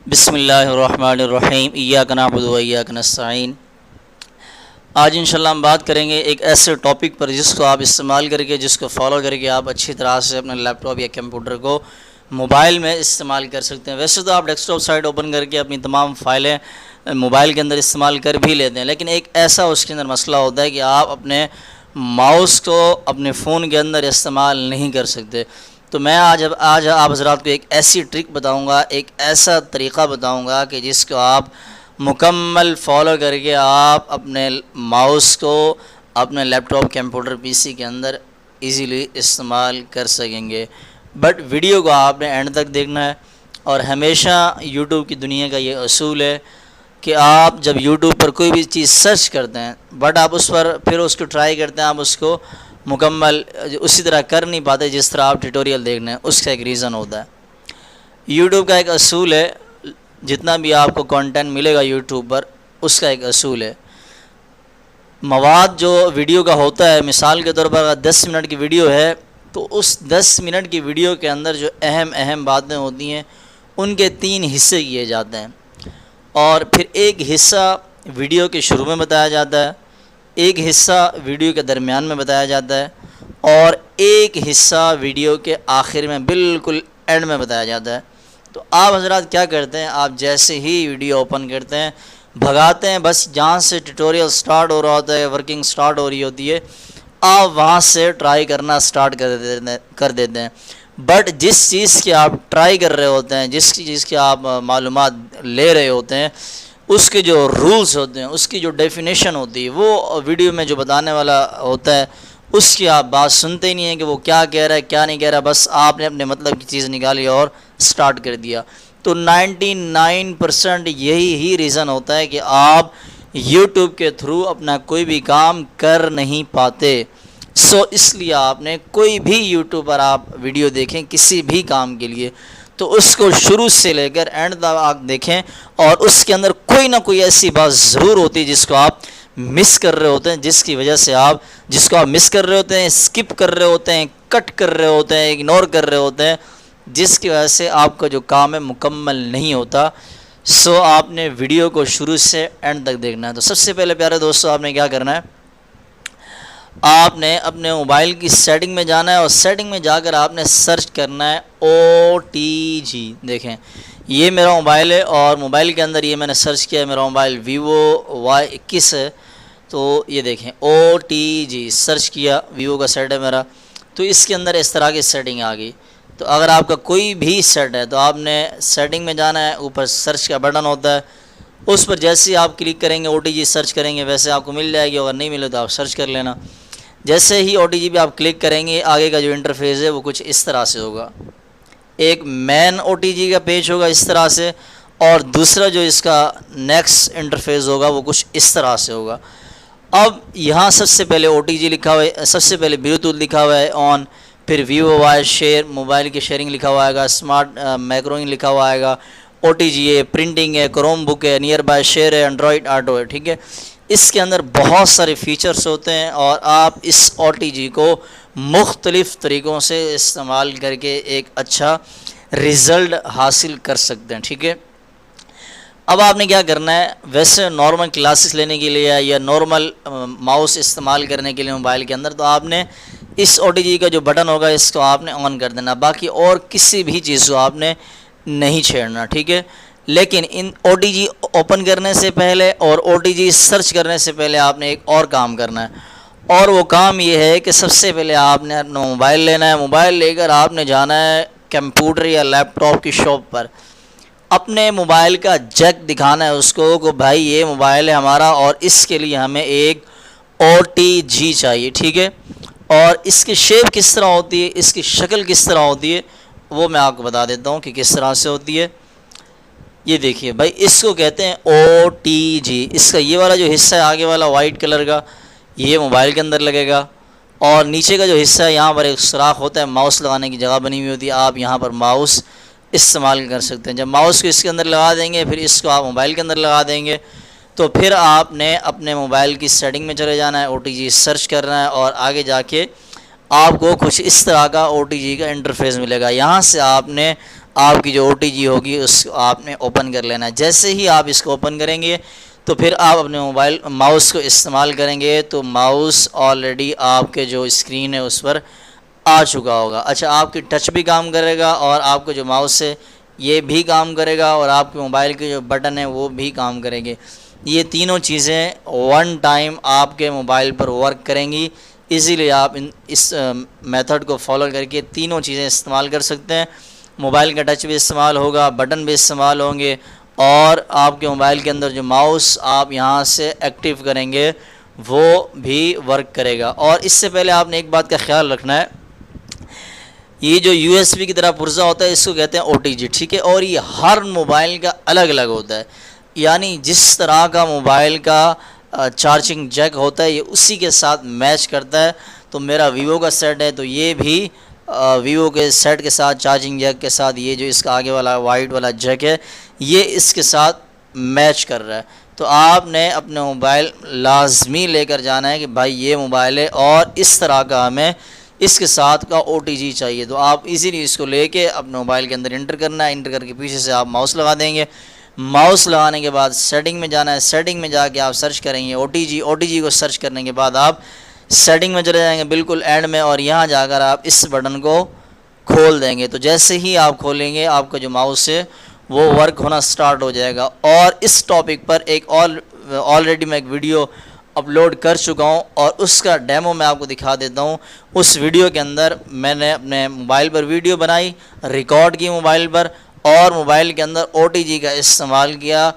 بسم اللہ الرحمن الرحیم ایاک نعبد و ایاک نستعین۔ آج انشاءاللہ ہم بات کریں گے ایک ایسے ٹاپک پر جس کو آپ استعمال کر کے جس کو فالو کر کے آپ اچھی طرح سے اپنے لیپ ٹاپ یا کمپیوٹر کو موبائل میں استعمال کر سکتے ہیں۔ ویسے تو آپ ڈیسک ٹاپ سائٹ اوپن کر کے اپنی تمام فائلیں موبائل کے اندر استعمال کر بھی لیتے ہیں، لیکن ایک ایسا اس کے اندر مسئلہ ہوتا ہے کہ آپ اپنے ماؤس کو اپنے فون کے اندر استعمال نہیں کر سکتے۔ تو میں آج آپ حضرات کو ایک ایسی ٹرک بتاؤں گا، ایک ایسا طریقہ بتاؤں گا کہ جس کو آپ مکمل فالو کر کے آپ اپنے ماؤس کو اپنے لیپ ٹاپ کمپیوٹر پی سی کے اندر ایزیلی استعمال کر سکیں گے۔ بٹ ویڈیو کو آپ نے اینڈ تک دیکھنا ہے، اور ہمیشہ یوٹیوب کی دنیا کا یہ اصول ہے کہ آپ جب یوٹیوب پر کوئی بھی چیز سرچ کرتے ہیں بٹ آپ اس پر پھر اس کو ٹرائی کرتے ہیں، آپ اس کو مکمل اسی طرح کر نہیں پاتے جس طرح آپ ٹیوٹوریل دیکھنا ہے۔ اس کا ایک ریزن ہوتا ہے، یوٹیوب کا ایک اصول ہے، جتنا بھی آپ کو کانٹینٹ ملے گا یوٹیوب پر اس کا ایک اصول ہے، مواد جو ویڈیو کا ہوتا ہے، مثال کے طور پر اگر 10 منٹ کی ویڈیو ہے تو اس 10 منٹ کی ویڈیو کے اندر جو اہم باتیں ہوتی ہیں ان کے 3 حصے کیے جاتے ہیں، اور پھر ایک حصہ ویڈیو کے شروع میں بتایا جاتا ہے، ایک حصہ ویڈیو کے درمیان میں بتایا جاتا ہے، اور ایک حصہ ویڈیو کے آخر میں بالکل اینڈ میں بتایا جاتا ہے۔ تو آپ حضرات کیا کرتے ہیں، آپ جیسے ہی ویڈیو اوپن کرتے ہیں بھگاتے ہیں، بس جہاں سے ٹیوٹوریل سٹارٹ ہو رہا ہوتا ہے، ورکنگ سٹارٹ ہو رہی ہوتی ہے، آپ وہاں سے ٹرائی کرنا سٹارٹ کر دیتے ہیں۔ بٹ جس چیز کی آپ ٹرائی کر رہے ہوتے ہیں، جس چیز کی آپ معلومات لے رہے ہوتے ہیں، اس کے جو رولز ہوتے ہیں، اس کی جو ڈیفینیشن ہوتی ہے، وہ ویڈیو میں جو بتانے والا ہوتا ہے اس کی آپ بات سنتے ہی نہیں ہیں کہ وہ کیا کہہ رہا ہے کیا نہیں کہہ رہا، بس آپ نے اپنے مطلب کی چیز نکالی اور سٹارٹ کر دیا۔ تو 99% یہی ہی ریزن ہوتا ہے کہ آپ یوٹیوب کے تھرو اپنا کوئی بھی کام کر نہیں پاتے۔ اس لیے آپ نے کوئی بھی یوٹیوب پر آپ ویڈیو دیکھیں کسی بھی کام کے لیے تو اس کو شروع سے لے کر اینڈ تک آپ دیکھیں، اور اس کے اندر کوئی نہ کوئی ایسی بات ضرور ہوتی ہے جس کو آپ مس کر رہے ہوتے ہیں، جس کی وجہ سے جس کو آپ مس کر رہے ہوتے ہیں، اسکپ کر رہے ہوتے ہیں، کٹ کر رہے ہوتے ہیں، اگنور کر رہے ہوتے ہیں، جس کی وجہ سے آپ کا جو کام ہے مکمل نہیں ہوتا۔ آپ نے ویڈیو کو شروع سے اینڈ تک دیکھنا ہے۔ تو سب سے پہلے پیارے دوستو آپ نے کیا کرنا ہے، آپ نے اپنے موبائل کی سیٹنگ میں جانا ہے، اور سیٹنگ میں جا کر آپ نے سرچ کرنا ہے OTG۔ دیکھیں یہ میرا موبائل ہے، اور موبائل کے اندر یہ میں نے سرچ کیا ہے، میرا موبائل Vivo Y21 ہے، تو یہ دیکھیں OTG سرچ کیا، ویوو کا سیٹ ہے میرا، تو اس کے اندر اس طرح کی سیٹنگ آ گئی۔ تو اگر آپ کا کوئی بھی سیٹ ہے تو آپ نے سیٹنگ میں جانا ہے، اوپر سرچ کا بٹن ہوتا ہے، اس پر جیسے ہی آپ کلک کریں گے OTG سرچ کریں گے ویسے آپ کو مل جائے گی، اگر نہیں ملے تو آپ سرچ کر لینا۔ جیسے ہی OTG پہ آپ کلک کریں گے آگے کا جو انٹرفیس ہے وہ کچھ اس طرح سے ہوگا، ایک مین OTG کا پیج ہوگا اس طرح سے، اور دوسرا جو اس کا نیکسٹ انٹرفیس ہوگا وہ کچھ اس طرح سے ہوگا۔ اب یہاں سب سے پہلے OTG لکھا ہوا ہے، سب سے پہلے بلوٹوتھ لکھا ہوا ہے آن، پھر Vivo Y شیئر موبائل کی شیئرنگ لکھا ہوا آئے گا، اسمارٹ میکروئنگ لکھا ہوا آئے گا، OTG ہے، پرنٹنگ ہے، کروم بک ہے، نیئر بائی شیئر ہے، اینڈرائڈ آٹو ہے، ٹھیک ہے۔ اس کے اندر بہت سارے فیچرز ہوتے ہیں، اور آپ اس OTG کو مختلف طریقوں سے استعمال کر کے ایک اچھا رزلٹ حاصل کر سکتے ہیں، ٹھیک ہے۔ اب آپ نے کیا کرنا ہے، ویسے نارمل کلاسز لینے کے لیے یا نارمل ماؤس استعمال کرنے کے لیے موبائل کے اندر تو آپ نے اس OTG کا جو بٹن ہوگا اس کو آپ نے آن کر دینا، باقی اور کسی بھی چیز کو آپ نے نہیں چھیڑنا، ٹھیک ہے۔ لیکن ان OTG اوپن کرنے سے پہلے اور OTG سرچ کرنے سے پہلے آپ نے ایک اور کام کرنا ہے، اور وہ کام یہ ہے کہ سب سے پہلے آپ نے اپنا موبائل لینا ہے، موبائل لے کر آپ نے جانا ہے کمپیوٹر یا لیپ ٹاپ کی شاپ پر، اپنے موبائل کا جیک دکھانا ہے اس کو کہ بھائی یہ موبائل ہے ہمارا اور اس کے لیے ہمیں ایک OTG چاہیے، ٹھیک ہے۔ اور اس کی شیپ کس طرح ہوتی ہے، اس کی شکل کس طرح ہوتی ہے وہ میں آپ کو بتا دیتا ہوں کہ کس طرح سے ہوتی ہے۔ یہ دیکھیے بھائی، اس کو کہتے ہیں OTG۔ اس کا یہ والا جو حصہ ہے آگے والا وائٹ کلر کا، یہ موبائل کے اندر لگے گا، اور نیچے کا جو حصہ ہے یہاں پر ایک سوراخ ہوتا ہے، ماؤس لگانے کی جگہ بنی ہوئی ہوتی ہے، آپ یہاں پر ماؤس استعمال کر سکتے ہیں۔ جب ماؤس کو اس کے اندر لگا دیں گے پھر اس کو آپ موبائل کے اندر لگا دیں گے تو پھر آپ نے اپنے موبائل کی سیٹنگ میں چلے جانا ہے، OTG سرچ کرنا ہے، اور آگے جا کے آپ کو کچھ اس طرح کا OTG کا انٹرفیس ملے گا۔ یہاں سے آپ نے آپ کی جو OTG ہوگی اس کو آپ نے اوپن کر لینا ہے۔ جیسے ہی آپ اس کو اوپن کریں گے تو پھر آپ اپنے موبائل ماؤس کو استعمال کریں گے تو ماؤس آلریڈی آپ کے جو اسکرین ہے اس پر آ چکا ہوگا۔ اچھا، آپ کی ٹچ بھی کام کرے گا اور آپ کو جو ماؤس ہے یہ بھی کام کرے گا اور آپ کے موبائل کے جو بٹن ہیں وہ بھی کام کریں گے۔ یہ تینوں چیزیں ون ٹائم آپ کے موبائل پر ورک کریں گی۔ اسی لیے آپ اس میتھڈ کو فالو کر کے تینوں چیزیں استعمال کر سکتے ہیں۔ موبائل کا ٹچ بھی استعمال ہوگا، بٹن بھی استعمال ہوں گے، اور آپ کے موبائل کے اندر جو ماؤس آپ یہاں سے ایکٹیو کریں گے وہ بھی ورک کرے گا۔ اور اس سے پہلے آپ نے ایک بات کا خیال رکھنا ہے، یہ جو USB کی طرح پرزہ ہوتا ہے اس کو کہتے ہیں OTG، ٹھیک ہے، اور یہ ہر موبائل کا الگ الگ ہوتا ہے۔ یعنی جس طرح کا موبائل کا چارجنگ جیک ہوتا ہے یہ اسی کے ساتھ میچ کرتا ہے۔ تو میرا ویوو کا سیٹ ہے تو یہ بھی ویوو کے سیٹ کے ساتھ چارجنگ جیک کے ساتھ یہ جو اس کا آگے والا وائٹ والا جیک ہے یہ اس کے ساتھ میچ کر رہا ہے۔ تو آپ نے اپنے موبائل لازمی لے کر جانا ہے کہ بھائی یہ موبائل ہے اور اس طرح کا ہمیں اس کے ساتھ کا OTG چاہیے، تو آپ ایزیلی اس کو لے کے اپنے موبائل کے اندر انٹر کرنا ہے۔ انٹر کر کے پیچھے سے آپ ماؤس لگا دیں گے۔ ماؤس لگانے کے بعد سیٹنگ میں جانا ہے، سیٹنگ میں جا کے آپ سرچ کریں گے OTG کو سرچ کرنے کے بعد آپ سیٹنگ میں چلے جائیں گے بالکل اینڈ میں، اور یہاں جا کر آپ اس بٹن کو کھول دیں گے۔ تو جیسے ہی آپ کھولیں گے آپ کا جو ماؤس ہے وہ ورک ہونا سٹارٹ ہو جائے گا۔ اور اس ٹاپک پر ایک آلریڈی میں ایک ویڈیو اپلوڈ کر چکا ہوں اور اس کا ڈیمو میں آپ کو دکھا دیتا ہوں۔ اس ویڈیو کے اندر میں نے اپنے موبائل پر ویڈیو بنائی، ریکارڈ کی موبائل پر، اور موبائل کے اندر OTG کا استعمال کیا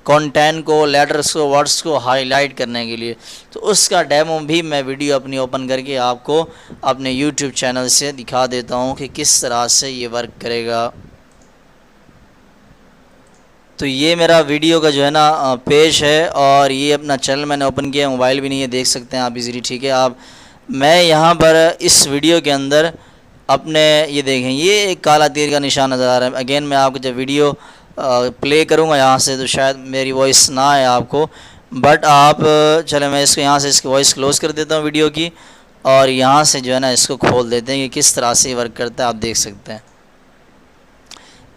کانٹینٹ کو، لیٹرز کو، ورڈز کو ہائی لائٹ کرنے کے لیے۔ تو اس کا ڈیمو بھی میں ویڈیو اپنی اوپن کر کے آپ کو اپنے YouTube چینل سے دکھا دیتا ہوں کہ کس طرح سے یہ ورک کرے گا۔ تو یہ میرا ویڈیو کا جو ہے نا پیج ہے، اور یہ اپنا چینل میں نے اوپن کیا، موبائل بھی نہیں ہے، دیکھ سکتے ہیں آپ ایزیلی، ٹھیک ہے۔ میں یہاں پر اس ویڈیو کے اندر اپنے یہ دیکھیں یہ ایک کالا تیر کا نشان نظر آ رہا ہے۔ اگین میں آپ کو جب ویڈیو پلے کروں گا یہاں سے تو شاید میری وائس نہ آئے آپ کو، بٹ آپ چلے میں اس کو یہاں سے اس کی وائس کلوز کر دیتا ہوں ویڈیو کی، اور یہاں سے جو ہے نا اس کو کھول دیتے ہیں کہ کس طرح سے ورک کرتا ہے۔ آپ دیکھ سکتے ہیں،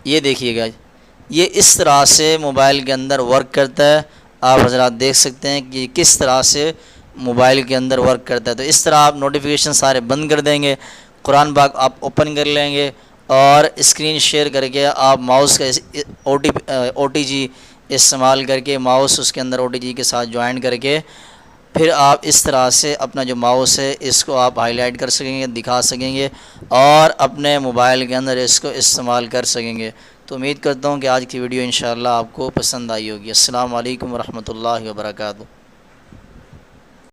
یہ دیکھیے گا یہ اس طرح سے موبائل کے اندر ورک کرتا ہے۔ آپ حضرات دیکھ سکتے ہیں کہ کس طرح سے موبائل کے اندر ورک کرتا ہے۔ تو اس طرح آپ نوٹیفیکیشن سارے بند کر دیں گے، قرآن پاک آپ اوپن کر لیں گے، اور اسکرین شیئر کر کے آپ ماؤس کا OTG استعمال کر کے ماؤس اس کے اندر OTG کے ساتھ جوائن کر کے پھر آپ اس طرح سے اپنا جو ماؤس ہے اس کو آپ ہائی لائٹ کر سکیں گے، دکھا سکیں گے، اور اپنے موبائل کے اندر اس کو استعمال کر سکیں گے۔ تو امید کرتا ہوں کہ آج کی ویڈیو انشاءاللہ آپ کو پسند آئی ہوگی۔ السلام علیکم ورحمۃ اللہ وبرکاتہ۔